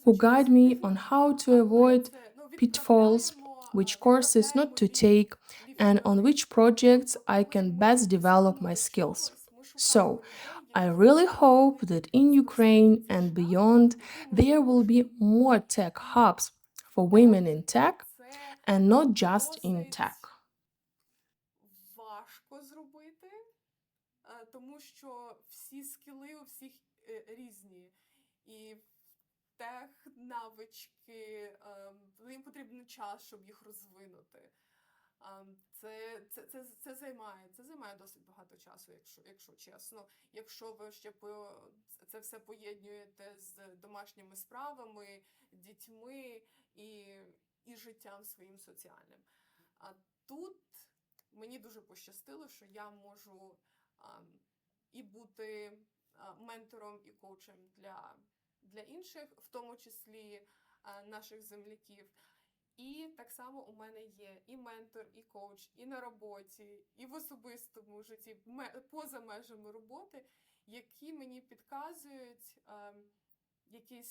who guide me on how to avoid pitfalls, which courses not to take, and on which projects I can best develop my skills. So, I really hope that in Ukraine and beyond, there will be more tech hubs for women in tech and not just in tech. Важко зробити, тому що всі скіли у всіх різні. І тех навички, їм потрібен час, щоб їх розвинути. Це займає досить багато часу, якщо чесно. Якщо ви ще це все поєднуєте з домашніми справами, дітьми і життям своїм соціальним. А тут мені дуже пощастило, що я можу і бути ментором і коучем для інших, в тому числі наших земляків. І так само у мене є і ментор, і коуч, і на роботі, і в особистому житті, поза межами роботи, які мені підказують,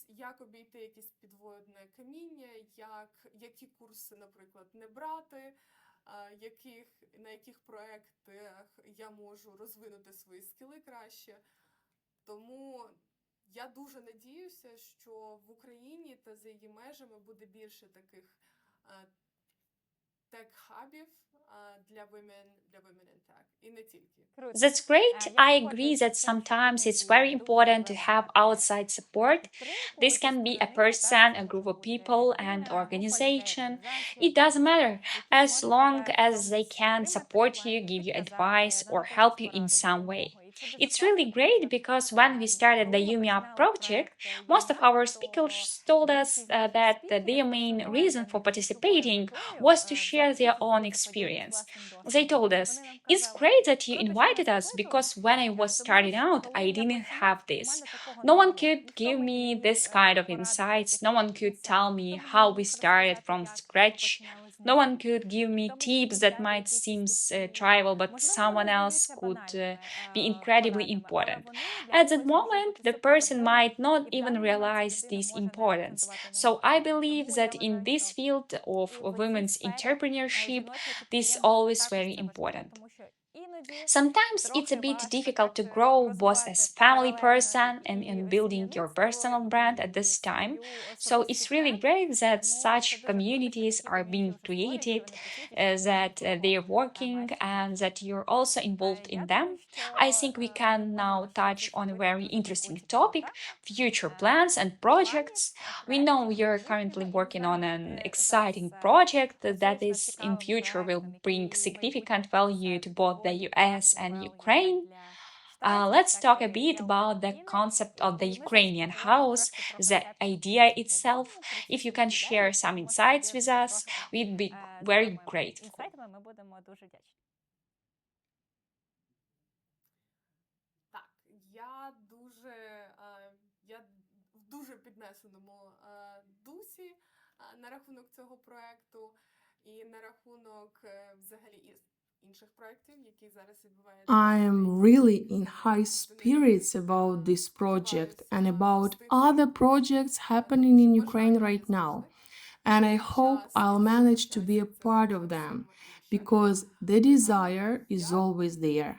як обійти якесь підводне каміння, які курси, наприклад, не брати, на яких проєктах я можу розвинути свої скіли краще. Тому я дуже надіюся, що в Україні та за її межами буде більше таких тек-хабів для women in tech. І не тільки. That's great. I agree that sometimes it's very important to have outside support. This can be a person, a group of people, and organization. It doesn't matter as long as they can support you, give you advice, or help you in some way. It's really great because when we started the UME UP project, most of our speakers told us that their main reason for participating was to share their own experience. They told us, it's great that you invited us because when I was starting out, I didn't have this. No one could give me this kind of insights. No one could tell me how we started from scratch. No one could give me tips that might seem trivial, but someone else could be incredibly important. At that moment, the person might not even realize this importance. So I believe that in this field of women's entrepreneurship, this is always very important. Sometimes it's a bit difficult to grow both as family person and in building your personal brand at this time. So it's really great that such communities are being created, that they're working, and that you're also involved in them. I think we can now touch on a very interesting topic: future plans and projects. We know you're currently working on an exciting project that is in future will bring significant value to both the US and Ukraine. Let's talk a bit about the concept of the Ukrainian house, the idea itself. If you can share some insights with us, we'd be very Такими grateful. інсайтами ми будемо дуже вдячні. Так, я в дуже піднесеному дусі на рахунок цього проекту і на рахунок взагалі інших проєктів, які зараз відбуваються. I am really in high spirits about this project and about other projects happening in Ukraine right now. And I hope I'll manage to be a part of them because the desire is always there.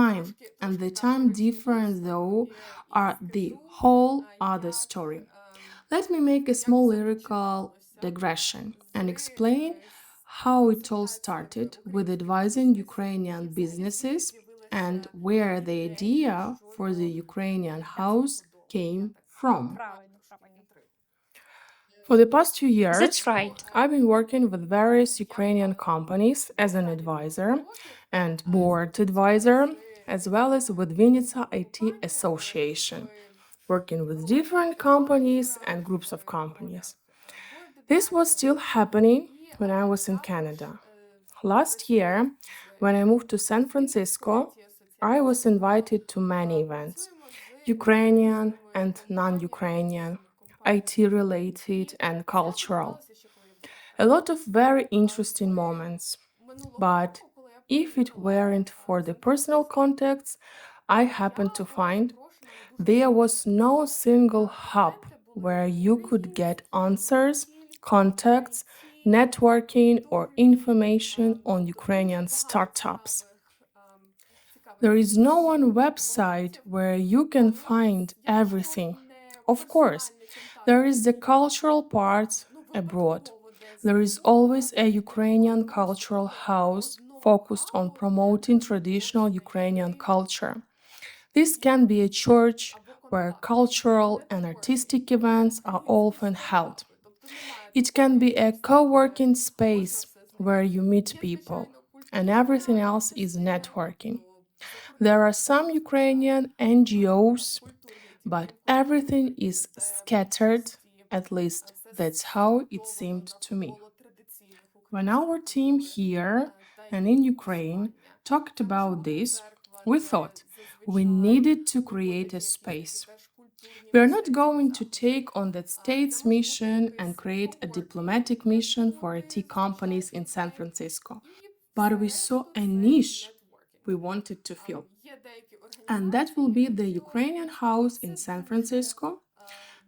Time and the time difference, though, are the whole other story. Let me make a small lyrical digression and explain how it all started with advising Ukrainian businesses and where the idea for the Ukrainian house came from. Правильно, правильно. For the past 2 years, That's right. I've been working with various Ukrainian companies as an advisor and board advisor, as well as with Vinnytsia IT Association, working with different companies and groups of companies. This was still happening when I was in Canada. Last year, when I moved to San Francisco, I was invited to many events, Ukrainian and non Ukrainian, IT related and cultural. A lot of very interesting moments. But if it weren't for the personal contacts I happened to find, there was no single hub where you could get answers, contacts, networking, or information on Ukrainian startups. There is no one website where you can find everything. Of course, there is the cultural part abroad. There is always a Ukrainian cultural house focused on promoting traditional Ukrainian culture. This can be a church where cultural and artistic events are often held. It can be a co working space where you meet people, and everything else is networking. There are some Ukrainian NGOs, but everything is scattered, at least that's how it seemed to me. When our team here and in Ukraine talked about this, we thought we needed to create a space. We are not going to take on that state's mission and create a diplomatic mission for IT companies in San Francisco, but we saw a niche we wanted to fill. And that will be the Ukrainian house in San Francisco.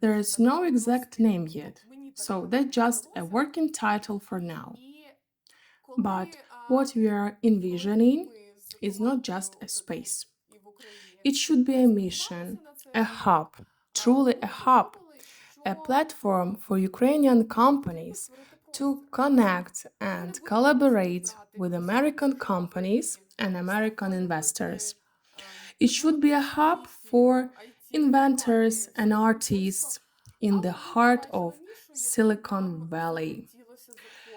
There is no exact name yet, so that's just a working title for now. But what we are envisioning is not just a space. It should be a mission, a hub, truly a hub, a platform for Ukrainian companies to connect and collaborate with American companies and American investors. It should be a hub for inventors and artists in the heart of Silicon Valley.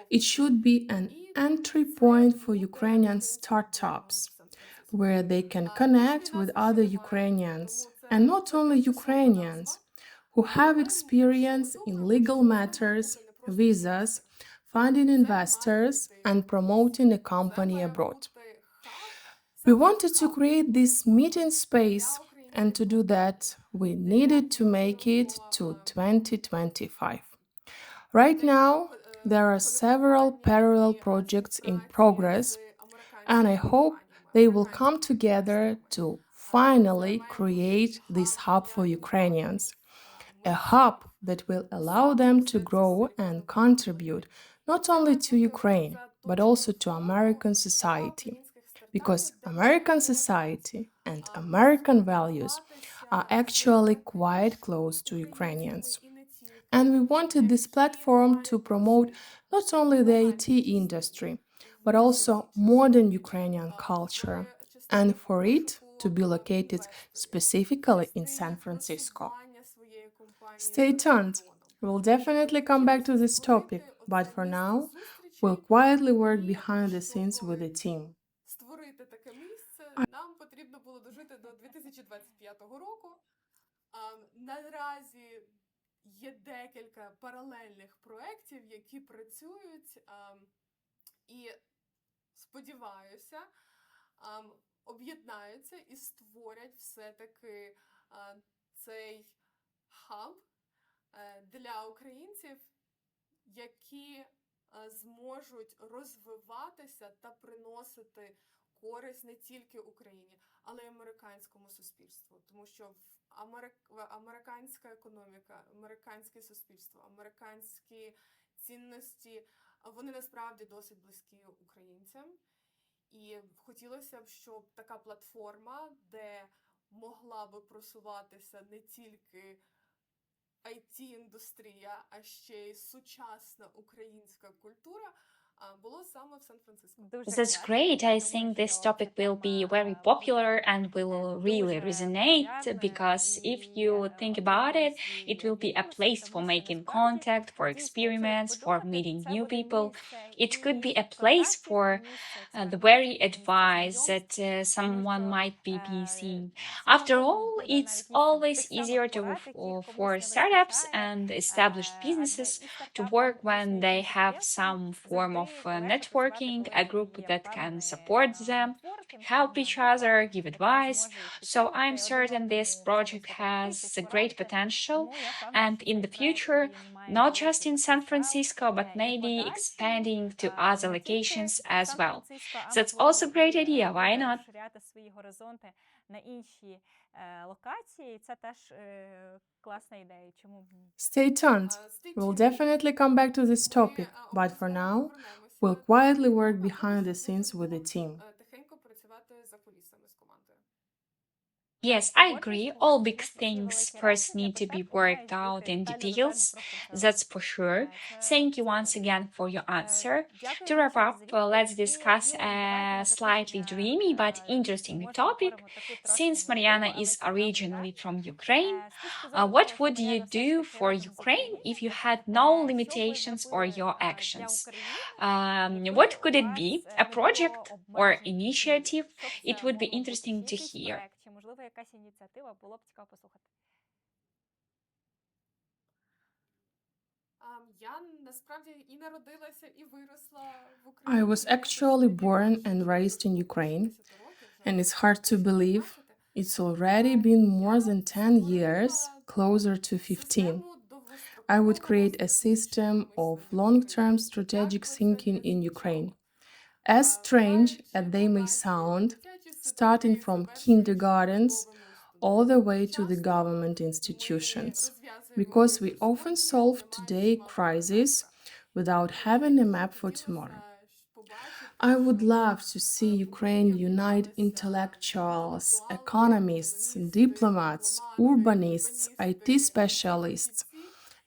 It should be an entry point for Ukrainian startups where they can connect with other Ukrainians, and not only Ukrainians, who have experience in legal matters, visas, finding investors, and promoting a company abroad. We wanted to create this meeting space, and to do that, we needed to make it to 2025. Right now, there are several parallel projects in progress, and I hope they will come together to finally create this hub for Ukrainians. A hub that will allow them to grow and contribute not only to Ukraine, but also to American society. because American society and American values are actually quite close to Ukrainians. And we wanted this platform to promote not only the IT industry, but also modern Ukrainian culture, and for it to be located specifically in San Francisco. Stay tuned. We'll definitely come back to this topic, but for now, we'll quietly work behind the scenes with the team. Створити таке місце нам потрібно було дожити до 2025 року. Наразі є декілька паралельних проєктів, які працюють, і сподіваюся, об'єднаються і створять все-таки цей хаб для українців, які зможуть розвиватися та приносити користь не тільки Україні, але й американському суспільству. Тому що американська економіка, американське суспільство, американські цінності, вони насправді досить близькі українцям. І хотілося б, щоб така платформа, де могла би просуватися не тільки IT-індустрія, а ще й сучасна українська культура, було саме в Сан-Франциско. That's great. I think this topic will be very popular and will really resonate because if you think about it, it will be a place for making contact, for experiments, for meeting new people. It could be a place for the very advice that someone might be missing. After all, it's always easier for startups and established businesses to work when they have some form of networking, a group that can support them, help each other, give advice. So I'm certain this project has a great potential, and in the future, not just in San Francisco, but maybe expanding to other locations as well. That's also a great idea. Why not? Розширяти свої горизонти на інші локації. Це теж класна ідея. Чому б ні? Stay tuned. We'll definitely come back to this topic, but for now, we'll quietly work behind the scenes with the team. Тихенько працювати за кулісами з командою. Yes, I agree. All big things first need to be worked out in details. That's for sure. Thank you once again for your answer. To wrap up, let's discuss a slightly dreamy but interesting topic. Since Mariana is originally from Ukraine, what would you do for Ukraine if you had no limitations or your actions? What could it be? A project or initiative? It would be interesting to hear. Можливо, якась ініціатива, було б цікаво послухати. Я насправді і народилася, і виросла в Україні. I was actually born and raised in Ukraine, and it's hard to believe it's already been more than 10 years, closer to 15. I would create a system of long-term strategic thinking in Ukraine. As strange as they may sound, starting from kindergartens all the way to the government institutions, because we often solve today's crisis without having a map for tomorrow. I would love to see Ukraine unite intellectuals, economists, diplomats, urbanists, IT specialists,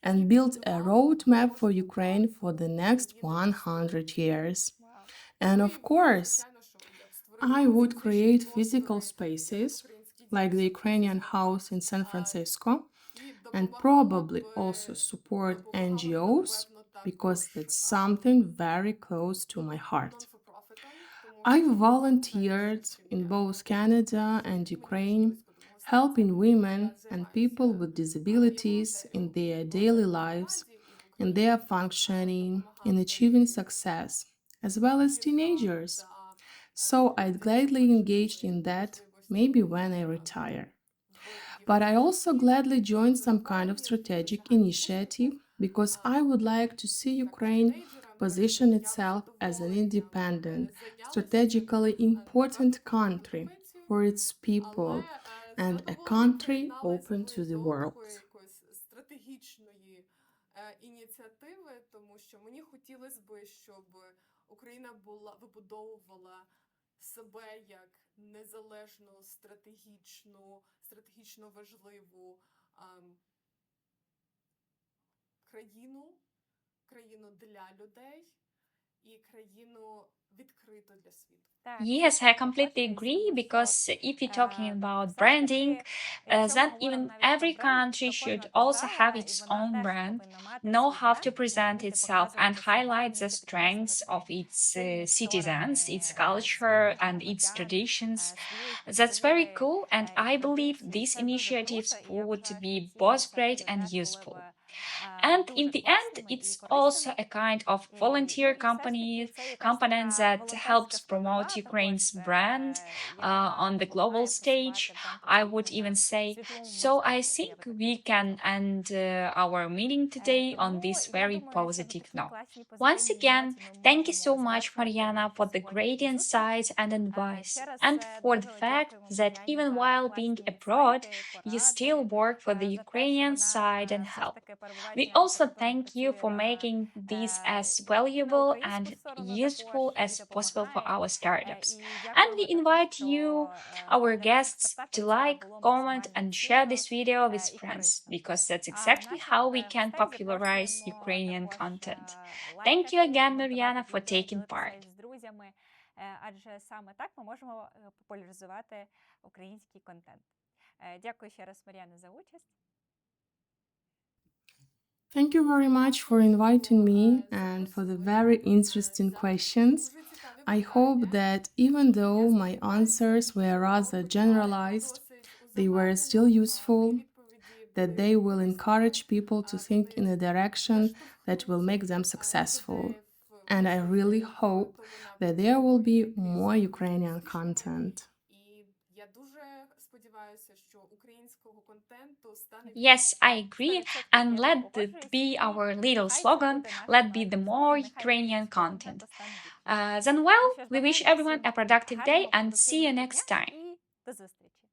and build a roadmap for Ukraine for the next 100 years. And of course, I would create physical spaces like the Ukrainian House in San Francisco and probably also support NGOs because that's something very close to my heart. I volunteered in both Canada and Ukraine, helping women and people with disabilities in their daily lives, in their functioning, in achieving success, as well as teenagers. So I'd gladly engage in that maybe when I retire. But I also gladly join some kind of strategic initiative because I would like to see Ukraine position itself as an independent, strategically important country for its people and a country open to the world. Стратегічної ініціативи, тому що мені хотілося б, щоб Україна вибудовувала себе як незалежну, стратегічно важливу країну, країну для людей і країну відкриту для світу. Yes, I completely agree because if you're talking about branding, then even every country should also have its own brand, know how to present itself, and highlight the strengths of its citizens, its culture, and its traditions. That's very cool, and I believe these initiatives would be both great and useful. And in the end, it's also a kind of volunteer company component that helps promote Ukraine's brand on the global stage, I would even say. So I think we can end our meeting today on this very positive note. Once again, thank you so much, Mariana, for the great insights and advice, and for the fact that even while being abroad, you still work for the Ukrainian side and help. We also thank you for making this as valuable and useful as possible for our startups. And we invite you, our guests, to like, comment, and share this video with friends because that's exactly how we can popularize Ukrainian content. Thank you again, Mariana, for taking part. з друзями, адже саме так ми можемо популяризувати український контент. Дякую ще раз, Мар'яна, за участь. Thank you very much for inviting me and for the very interesting questions. I hope that even though my answers were rather generalized, they were still useful, that they will encourage people to think in a direction that will make them successful. And I really hope that there will be more Ukrainian content. Yes, I agree. And let it be our little slogan, let be the more Ukrainian content. Then, well, we wish everyone a productive day and see you next time. І до зустрічі!